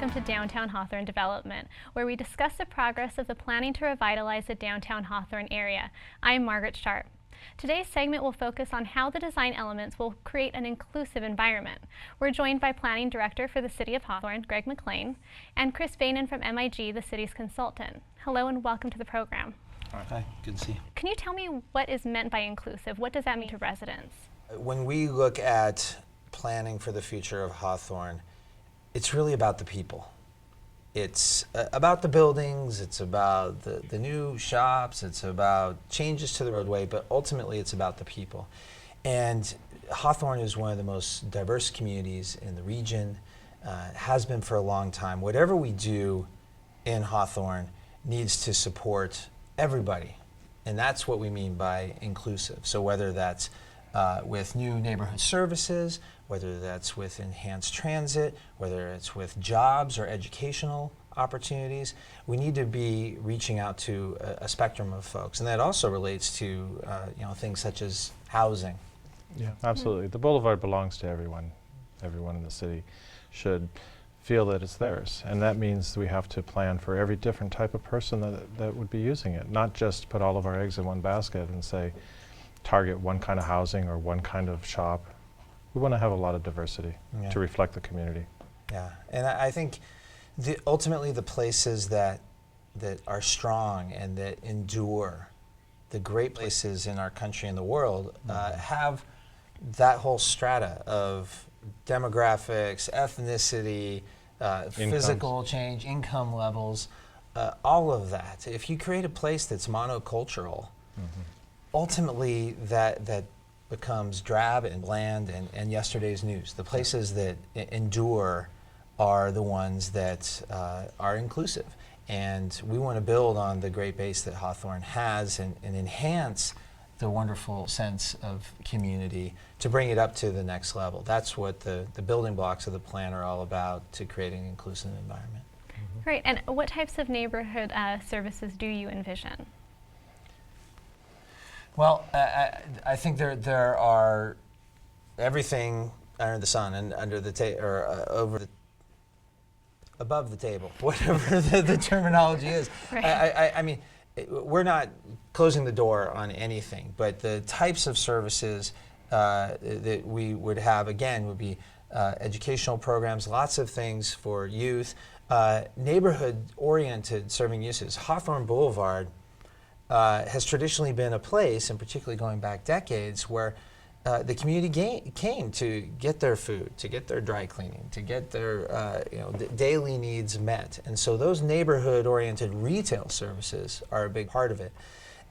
welcome to Downtown Hawthorne Development, where we discuss the progress of the planning to revitalize the downtown Hawthorne area. I'm Margaret Sharp. Today's segment will focus on how the design elements will create an inclusive environment. We're joined by Planning Director for the City of Hawthorne, Greg McLean, and Chris Bainan from MIG, the city's consultant. Hello and welcome to the program. Hi, good to see you. Can you tell me what is meant by inclusive? What does that mean to residents? When we look at planning for the future of Hawthorne, it's really about the people. It's about the buildings, it's about the new shops, it's about changes to the roadway, but ultimately it's about the people. And Hawthorne is one of the most diverse communities in the region, has been for a long time. Whatever we do in Hawthorne needs to support everybody, and that's what we mean by inclusive. So whether that's with new neighborhood services, whether that's with enhanced transit, whether it's with jobs or educational opportunities, we need to be reaching out to a spectrum of folks. And that also relates to things such as housing. Yeah, absolutely. The boulevard belongs to everyone. Everyone in the city should feel that it's theirs. And that means we have to plan for every different type of person that would be using it, not just put all of our eggs in one basket and say, target one kind of housing or one kind of shop. We want to have a lot of diversity to reflect the community. Yeah, and I think ultimately the places that are strong and that endure, the great places in our country and the world, have that whole strata of demographics, ethnicity, physical change, income levels, all of that. If you create a place that's monocultural, ultimately that becomes drab and bland and yesterday's news. The places that endure are the ones that are inclusive. And we want to build on the great base that Hawthorne has and enhance the wonderful sense of community to bring it up to the next level. That's what the building blocks of the plan are all about, to create an inclusive environment. Great, and what types of neighborhood services do you envision? Well, I think there are everything under the sun and under the above the table, whatever the terminology is. Right. I mean, we're not closing the door on anything, but the types of services that we would have, again, would be educational programs, lots of things for youth, neighborhood-oriented serving uses. Hawthorne Boulevard has traditionally been a place, and particularly going back decades, where the community came to get their food, to get their dry cleaning, to get their daily needs met. And so those neighborhood-oriented retail services are a big part of it.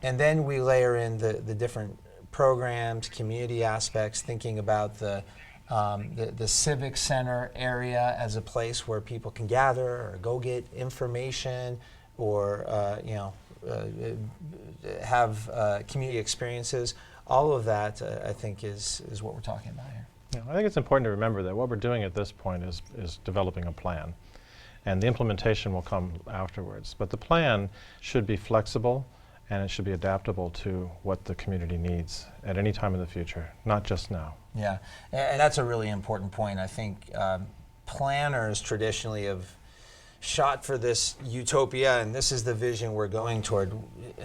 And then we layer in the different programs, community aspects, thinking about the civic center area as a place where people can gather or go get information or have community experiences. All of that, I think, is what we're talking about here. Yeah, I think it's important to remember that what we're doing at this point is developing a plan, and the implementation will come afterwards. But the plan should be flexible, and it should be adaptable to what the community needs at any time in the future, not just now. Yeah, and that's a really important point. I think planners traditionally have shot for this utopia, and this is the vision we're going toward.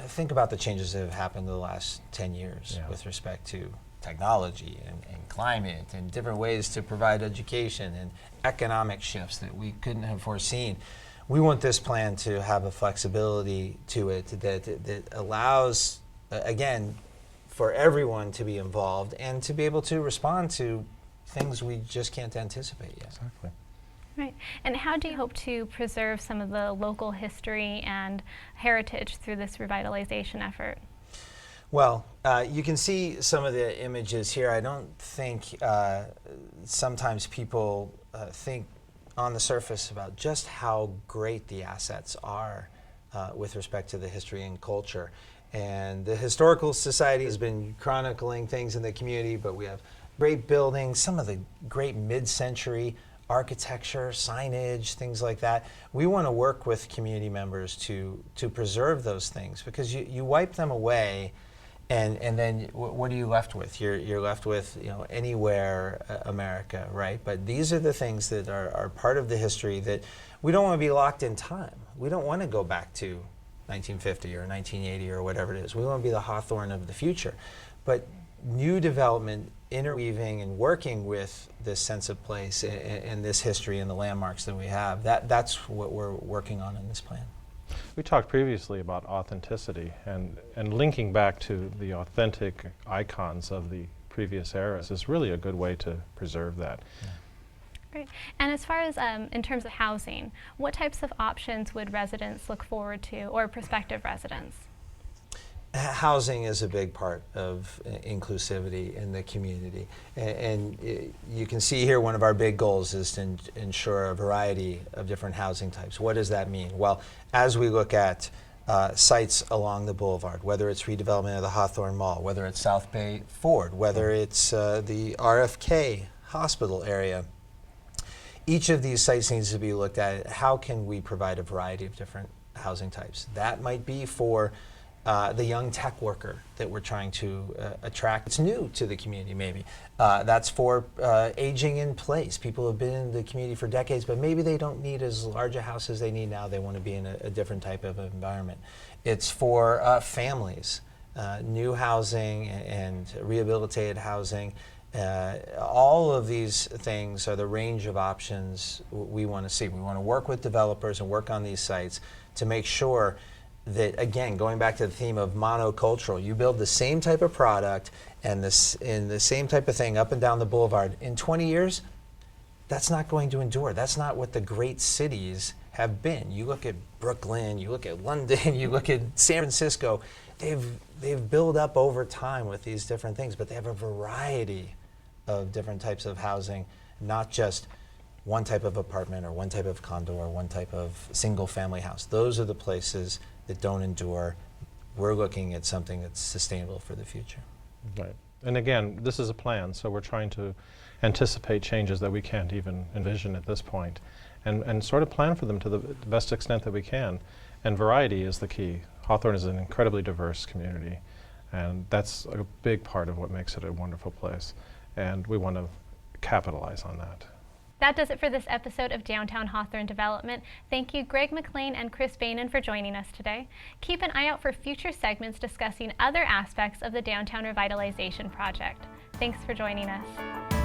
Think about the changes that have happened in the last 10 years with respect to technology and climate and different ways to provide education and economic shifts that we couldn't have foreseen. We want this plan to have a flexibility to it that allows, again, for everyone to be involved and to be able to respond to things we just can't anticipate yet. Exactly. Right. And how do you hope to preserve some of the local history and heritage through this revitalization effort? Well, you can see some of the images here. I don't think sometimes people think on the surface about just how great the assets are with respect to the history and culture. And the Historical Society has been chronicling things in the community, but we have great buildings, some of the great mid-century architecture, signage, things like that. We want to work with community members to preserve those things, because you wipe them away And then what are you left with? You're left with, you know, anywhere America, right? But these are the things that are part of the history that we don't want to be locked in time. We don't want to go back to 1950 or 1980 or whatever it is. We want to be the Hawthorne of the future. But new development, interweaving and working with this sense of place and this history and the landmarks that we have, that's what we're working on in this plan. We talked previously about authenticity and linking back to the authentic icons of the previous eras is really a good way to preserve that. Yeah. Great. And as far as in terms of housing, what types of options would residents look forward to, or prospective residents? Housing is a big part of inclusivity in the community. And you can see here one of our big goals is to ensure a variety of different housing types. What does that mean? Well, as we look at sites along the boulevard, whether it's redevelopment of the Hawthorne Mall, whether it's South Bay Ford, whether it's the RFK hospital area, each of these sites needs to be looked at. How can we provide a variety of different housing types? That might be for the young tech worker that we're trying to attract. It's new to the community, maybe. That's for aging in place. People have been in the community for decades, but maybe they don't need as large a house as they need now. They want to be in a different type of environment. It's for families, new housing and rehabilitated housing. All of these things are the range of options we want to see. We want to work with developers and work on these sites to make sure that, again, going back to the theme of monocultural, you build the same type of product and the same type of thing up and down the boulevard. In 20 years, that's not going to endure. That's not what the great cities have been. You look at Brooklyn, you look at London, you look at San Francisco. They've built up over time with these different things, but they have a variety of different types of housing, not just one type of apartment or one type of condo or one type of single family house. Those are the places that don't endure. We're looking at something that's sustainable for the future. Right. And again, this is a plan, so we're trying to anticipate changes that we can't even envision at this point and sort of plan for them to the best extent that we can. And variety is the key. Hawthorne is an incredibly diverse community, and that's a big part of what makes it a wonderful place. And we want to capitalize on that. That does it for this episode of Downtown Hawthorne Development. Thank you, Greg McLean and Chris Bainan, for joining us today. Keep an eye out for future segments discussing other aspects of the Downtown Revitalization Project. Thanks for joining us.